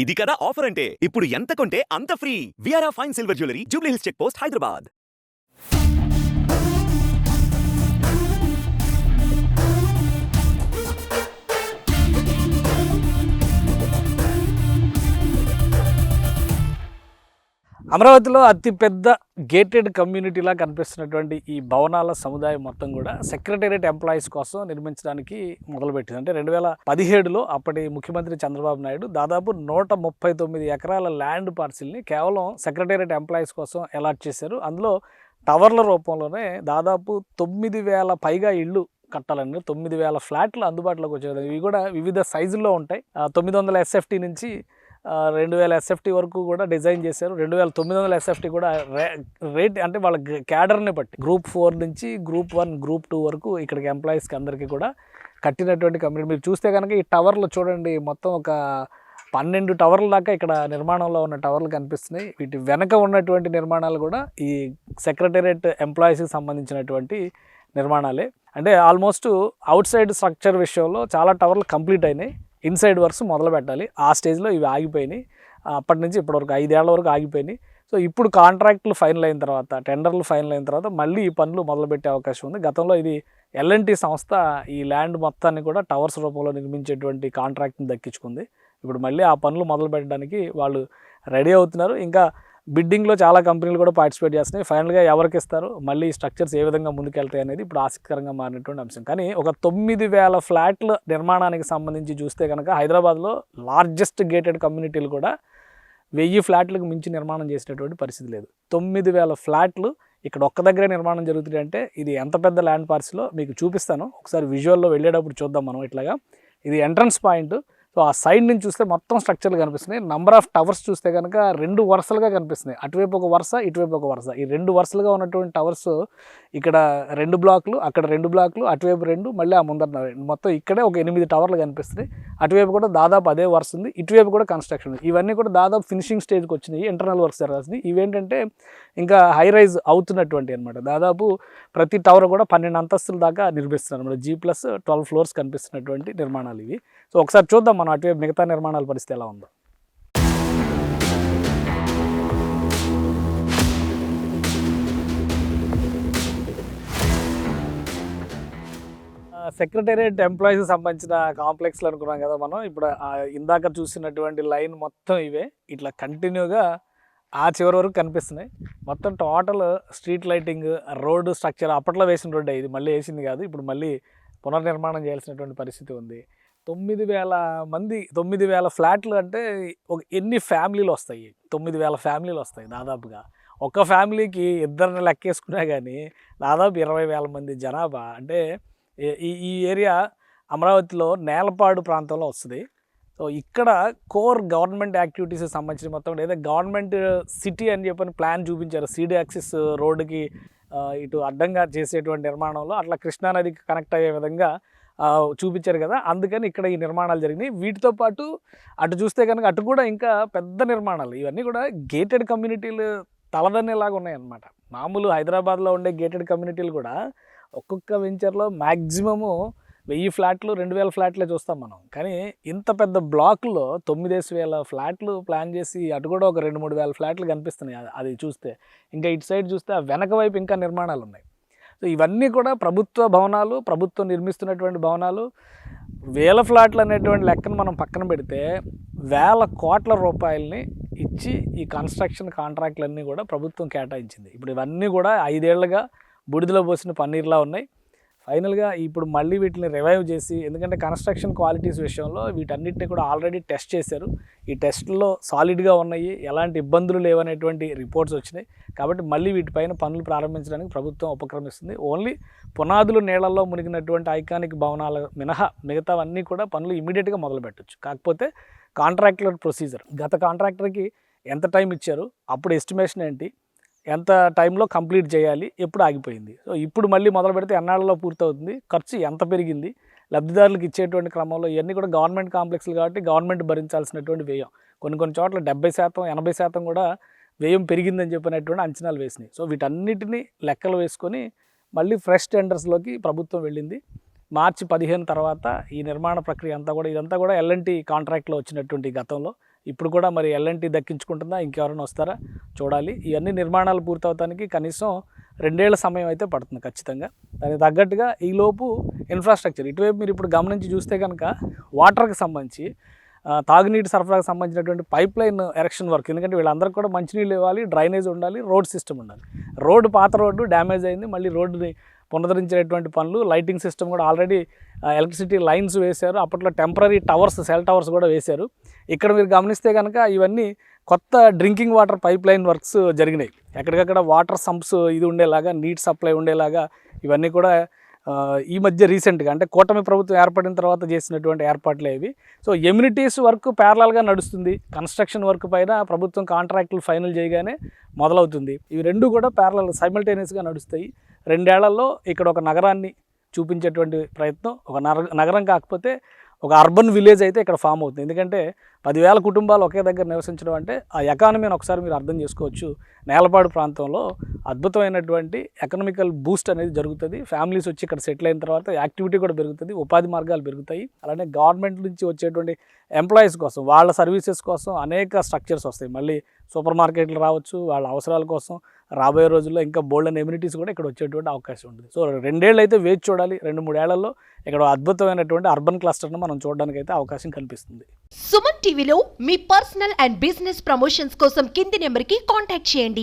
ఇది కదా ఆఫర్ అంటే ఇప్పుడు ఎంత కొంటే అంత ఫ్రీ. విఆర్ఆ fine silver jewellery, Jubilee Hills check post, Hyderabad. అమరావతిలో అతిపెద్ద గేటెడ్ కమ్యూనిటీలా కనిపిస్తున్నటువంటి ఈ భవనాల సముదాయం మొత్తం కూడా సెక్రటేరియట్ ఎంప్లాయీస్ కోసం నిర్మించడానికి మొదలుపెట్టింది. అంటే 2017లో అప్పటి ముఖ్యమంత్రి చంద్రబాబు నాయుడు దాదాపు 139 ఎకరాల ల్యాండ్ పార్సిల్ని కేవలం సెక్రటేరియట్ ఎంప్లాయీస్ కోసం అలాట్ చేశారు. అందులో టవర్ల రూపంలోనే దాదాపు 9,000 పైగా ఇళ్ళు కట్టాలండి. 9,000 ఫ్లాట్లు అందుబాటులోకి వచ్చాయి. ఇవి కూడా వివిధ సైజుల్లో ఉంటాయి. 900 SFT నుంచి 2,000 SFT వరకు కూడా డిజైన్ చేశారు. 2,900 SFT కూడా రేట్ అంటే వాళ్ళ క్యాడర్ని బట్టి గ్రూప్ 4 నుంచి గ్రూప్ 1, గ్రూప్ 2 వరకు ఇక్కడికి ఎంప్లాయీస్కి అందరికీ కూడా కట్టినటువంటి కమ్యూనిటీ. మీరు చూస్తే కనుక ఈ టవర్లు చూడండి, మొత్తం ఒక 12 టవర్ల దాకా ఇక్కడ నిర్మాణంలో ఉన్న టవర్లు కనిపిస్తున్నాయి. వీటి వెనక ఉన్నటువంటి నిర్మాణాలు కూడా ఈ సెక్రటేరియట్ ఎంప్లాయీస్కి సంబంధించినటువంటి నిర్మాణాలే. అంటే ఆల్మోస్ట్ అవుట్ సైడ్ స్ట్రక్చర్ విషయంలో చాలా టవర్లు కంప్లీట్ అయినాయి. ఇన్సైడ్ వర్క్స్ మొదలు పెట్టాలి. ఆ స్టేజ్లో ఇవి ఆగిపోయినాయి. అప్పటి నుంచి ఇప్పటివరకు 5 ఏళ్ల వరకు ఆగిపోయినాయి. సో ఇప్పుడు కాంట్రాక్టులు ఫైనల్ అయిన తర్వాత, టెండర్లు ఫైనల్ అయిన తర్వాత మళ్ళీ ఈ పనులు మొదలుపెట్టే అవకాశం ఉంది. గతంలో ఇది L&T సంస్థ ఈ ల్యాండ్ మొత్తాన్ని కూడా టవర్స్ రూపంలో నిర్మించేటువంటి కాంట్రాక్ట్ని దక్కించుకుంది. ఇప్పుడు మళ్ళీ ఆ పనులు మొదలు పెట్టడానికి వాళ్ళు రెడీ అవుతున్నారు. ఇంకా బిడ్డింగ్లో చాలా కంపెనీలు కూడా పార్టిసిపేట్ చేస్తున్నాయి. ఫైనల్గా ఎవరికి ఇస్తారు, మళ్ళీ స్ట్రక్చర్స్ ఏ విధంగా ముందుకెళ్తాయి అనేది ఇప్పుడు ఆసక్తికరంగా మారినటువంటి అంశం. కానీ ఒక 9,000 ఫ్లాట్ల నిర్మాణానికి సంబంధించి చూస్తే కనుక హైదరాబాద్లో లార్జెస్ట్ గేటెడ్ కమ్యూనిటీలు కూడా 1000 ఫ్లాట్లకు మించి నిర్మాణం చేసినటువంటి పరిస్థితి లేదు. 9,000 ఫ్లాట్లు ఇక్కడ ఒక్క దగ్గరే నిర్మాణం జరుగుతుంది. అంటే ఇది ఎంత పెద్ద ల్యాండ్ పార్సిలో మీకు చూపిస్తాను. ఒకసారి విజువల్లో వెళ్ళేటప్పుడు చూద్దాం మనం. ఇట్లాగా ఇది ఎంట్రన్స్ పాయింట్. సో ఆ సైడ్ నుంచి చూస్తే మొత్తం స్ట్రక్చర్లు కనిపిస్తున్నాయి. నంబర్ ఆఫ్ టవర్స్ చూస్తే కనుక 2 వరుసలుగా కనిపిస్తున్నాయి. అటువైపు ఒక వరుస, ఇటువైపు ఒక వరుస. ఈ 2 వరుసలుగా ఉన్నటువంటి టవర్స్ ఇక్కడ 2 బ్లాక్లు, అక్కడ 2 బ్లాక్లు, అటువైపు 2, మళ్ళీ ఆ ముందర మొత్తం ఇక్కడే ఒక 8 టవర్లు కనిపిస్తున్నాయి. అటువైపు కూడా దాదాపు అదే వరుస ఉంది. ఇటువైపు కూడా కన్స్ట్రక్షన్ ఉంది. ఇవన్నీ కూడా దాదాపు ఫినిషింగ్ స్టేజ్కి వచ్చినాయి. ఇంటర్నల్ వర్క్స్ జరగాల్సింది. ఇవేంటంటే ఇంకా హై రైజ్ అవుతున్నటువంటి అనమాట. దాదాపు ప్రతి టవర్ కూడా 12 అంతస్తుల దాకా నిర్మిస్తున్నారు అనమాట. G+12 ఫ్లోర్స్ కనిపిస్తున్నటువంటి నిర్మాణాలు ఇవి. సో ఒకసారి చూద్దాం మనం అటువైపు మిగతా నిర్మాణాల పరిస్థితి ఎలా ఉందో. సెక్రటేరియట్ ఎంప్లాయీస్కి సంబంధించిన కాంప్లెక్స్లు అనుకున్నాం కదా మనం. ఇప్పుడు ఇందాక చూసినటువంటి లైన్ మొత్తం ఇవే ఇట్లా కంటిన్యూగా ఆ చివరి వరకు కనిపిస్తున్నాయి. మొత్తం total street lighting, road structure అప్పట్లో వేసిన రోడ్డే, ఇది మళ్ళీ వేసింది కాదు. ఇప్పుడు మళ్ళీ పునర్నిర్మాణం చేయాల్సినటువంటి పరిస్థితి ఉంది. 9,000 మంది, 9,000 ఫ్లాట్లు అంటే ఎన్ని ఫ్యామిలీలు వస్తాయి? 9,000 ఫ్యామిలీలు వస్తాయి దాదాపుగా. ఒక ఫ్యామిలీకి ఇద్దరిని లెక్కేసుకున్నా కానీ దాదాపు 20,000 మంది జనాభా. అంటే ఈ ఏరియా అమరావతిలో నేలపాడు ప్రాంతంలో వస్తుంది. సో ఇక్కడ కోర్ గవర్నమెంట్ యాక్టివిటీస్కి సంబంధించి మొత్తం ఏదో గవర్నమెంట్ సిటీ అని చెప్పని ప్లాన్ చూపించారు. CD యాక్సిస్ రోడ్డుకి ఇటు అడ్డంగా చేసేటువంటి నిర్మాణంలో అట్లా కృష్ణానదికి కనెక్ట్ అయ్యే విధంగా చూపించారు కదా. అందుకని ఇక్కడ ఈ నిర్మాణాలు జరిగినాయి. వీటితో పాటు అటు చూస్తే కనుక అటు కూడా ఇంకా పెద్ద నిర్మాణాలు. ఇవన్నీ కూడా గేటెడ్ కమ్యూనిటీలు తలదన్నేలాగా ఉన్నాయి అన్నమాట. మామూలు హైదరాబాద్లో ఉండే గేటెడ్ కమ్యూనిటీలు కూడా ఒక్కొక్క వెంచర్లో మ్యాక్సిమము 1000 ఫ్లాట్లు, 2,000 ఫ్లాట్లే చూస్తాం మనం. కానీ ఇంత పెద్ద బ్లాక్లో 9,000 ఫ్లాట్లు ప్లాన్ చేసి అటు కూడా ఒక 2-3 వేల ఫ్లాట్లు కనిపిస్తున్నాయి. అది చూస్తే ఇంకా ఇటు సైడ్ చూస్తే ఆ వెనక వైపు ఇంకా నిర్మాణాలు ఉన్నాయి. సో ఇవన్నీ కూడా ప్రభుత్వ భవనాలు, ప్రభుత్వం నిర్మిస్తున్నటువంటి భవనాలు. 1000 ఫ్లాట్లు అనేటువంటి లెక్కను మనం పక్కన పెడితే 1,000 కోట్ల రూపాయలని ఇచ్చి ఈ కన్స్ట్రక్షన్ కాంట్రాక్ట్లన్నీ కూడా ప్రభుత్వం కేటాయించింది. ఇప్పుడు ఇవన్నీ కూడా 5 ఏళ్లుగా బూడిదలో పోసిన పన్నీర్లా ఉన్నాయి. ఫైనల్గా ఇప్పుడు మళ్ళీ వీటిని రివైవ్ చేసి, ఎందుకంటే కన్స్ట్రక్షన్ క్వాలిటీస్ విషయంలో వీటన్నిటిని కూడా ఆల్రెడీ టెస్ట్ చేశారు. ఈ టెస్ట్లో సాలిడ్గా ఉన్నాయి, ఎలాంటి ఇబ్బందులు లేవనేటువంటి రిపోర్ట్స్ వచ్చినాయి. కాబట్టి మళ్ళీ వీటిపైన పనులు ప్రారంభించడానికి ప్రభుత్వం ఉపక్రమిస్తుంది. ఓన్లీ పునాదులు నీళ్లలో మునిగినటువంటి ఐకానిక్ భవనాల మినహా మిగతావన్నీ కూడా పనులు ఇమీడియట్గా మొదలు పెట్టచ్చు. కాకపోతే కాంట్రాక్టర్ ప్రొసీజర్, గత కాంట్రాక్టర్కి ఎంత టైం ఇచ్చారు, అప్పుడు ఎస్టిమేషన్ ఏంటి, ఎంత టైంలో కంప్లీట్ చేయాలి, ఎప్పుడు ఆగిపోయింది, సో ఇప్పుడు మళ్ళీ మొదలు పెడితే ఎన్నాళ్ళలో పూర్తవుతుంది, ఖర్చు ఎంత పెరిగింది, లబ్ధిదారులకు ఇచ్చేటువంటి క్రమంలో ఇవన్నీ కూడా గవర్నమెంట్ కాంప్లెక్స్లు కాబట్టి గవర్నమెంట్ భరించాల్సినటువంటి వ్యయం. కొన్ని చోట్ల 70%, 80% కూడా వ్యయం పెరిగిందని చెప్పినటువంటి అంచనాలు వేసినాయి. సో వీటన్నిటిని లెక్కలు వేసుకొని మళ్ళీ ఫ్రెష్ టెండర్స్లోకి ప్రభుత్వం వెళ్ళింది. మార్చి 15 తర్వాత ఈ నిర్మాణ ప్రక్రియ అంతా కూడా ఇదంతా కూడా ఎల్ఎన్టీ కాంట్రాక్ట్లో వచ్చినటువంటి గతంలో ఇప్పుడు కూడా మరి ఎల్ఎన్టీ దక్కించుకుంటుందా, ఇంకెవరైనా వస్తారా చూడాలి. ఇవన్నీ నిర్మాణాలు పూర్తవడానికి కనీసం 2 ఏళ్ల సమయం అయితే పడుతుంది ఖచ్చితంగా. దానికి తగ్గట్టుగా ఈలోపు ఇన్ఫ్రాస్ట్రక్చర్ ఇటువైపు మీరు ఇప్పుడు గమనించి చూస్తే కనుక వాటర్కి సంబంధించి తాగునీటి సరఫరాకు సంబంధించినటువంటి పైప్ లైన్ ఎరెక్షన్ వర్క్, ఎందుకంటే వీళ్ళందరికీ కూడా మంచినీళ్ళు ఇవ్వాలి, డ్రైనేజ్ ఉండాలి, రోడ్ సిస్టమ్ ఉండాలి. రోడ్డు పాత రోడ్డు డ్యామేజ్ అయింది, మళ్ళీ రోడ్డుని పునరుద్ధరించేటువంటి పనులు, లైటింగ్ సిస్టమ్ కూడా ఆల్రెడీ ఎలక్ట్రిసిటీ లైన్స్ వేశారు. అప్పట్లో టెంపరీ టవర్స్, సెల్ టవర్స్ కూడా వేశారు. ఇక్కడ మీరు గమనిస్తే కనుక ఇవన్నీ కొత్త drinking water pipe line works జరిగినాయి. ఎక్కడికక్కడ వాటర్ సంప్స్ ఇది ఉండేలాగా, నీట్ సప్లై ఉండేలాగా ఇవన్నీ కూడా ఈ మధ్య రీసెంట్గా అంటే కూటమి ప్రభుత్వం ఏర్పడిన తర్వాత చేసినటువంటి ఏర్పాట్లే ఇవి. సో ఎమ్యూనిటీస్ వర్క్ ప్యారలల్గా నడుస్తుంది. కన్స్ట్రక్షన్ వర్క్ పైన ప్రభుత్వం కాంట్రాక్టులు ఫైనల్ చేయగానే మొదలవుతుంది. ఇవి రెండు కూడా ప్యారలల్ సైమల్టేనియస్గా నడుస్తాయి. 2 ఏళ్లలో ఇక్కడ ఒక నగరాన్ని చూపించేటువంటి ప్రయత్నం, ఒక నగరం కాకపోతే ఒక అర్బన్ విలేజ్ అయితే ఇక్కడ ఫామ్ అవుతుంది. ఎందుకంటే 10,000 కుటుంబాలు ఒకే దగ్గర నివసించడం అంటే ఆ ఎకానమీని ఒకసారి మీరు అర్థం చేసుకోవచ్చు. నేలపాడు ప్రాంతంలో అద్భుతమైనటువంటి ఎకనామికల్ బూస్ట్ అనేది జరుగుతుంది. ఫ్యామిలీస్ వచ్చి ఇక్కడ సెటిల్ అయిన తర్వాత యాక్టివిటీ కూడా పెరుగుతుంది, ఉపాధి మార్గాలు పెరుగుతాయి. అలానే గవర్నమెంట్ నుంచి వచ్చేటువంటి ఎంప్లాయీస్ కోసం, వాళ్ళ సర్వీసెస్ కోసం అనేక స్ట్రక్చర్స్ వస్తాయి. మళ్ళీ సూపర్ మార్కెట్లు రావచ్చు, వాళ్ళ అవసరాల కోసం రాబోయే రోజుల్లో ఇంకా బోల్డ్ అండ్ ఎమ్యూనిటీస్ కూడా ఇక్కడ వచ్చేటువంటి అవకాశం ఉంటుంది. సో 2 ఏళ్ళు అయితే వేచి చూడాలి. 2-3 ఏళ్లలో ఇక్కడ అద్భుతమైనటువంటి అర్బన్ క్లస్టర్ను మనం చూడడానికి అయితే అవకాశం కల్పిస్తుంది. సుమన్ టీవీలో మీ పర్సనల్ అండ్ బిజినెస్ ప్రమోషన్స్ కోసం కింది నెంబర్కి కాంటాక్ట్ చేయండి.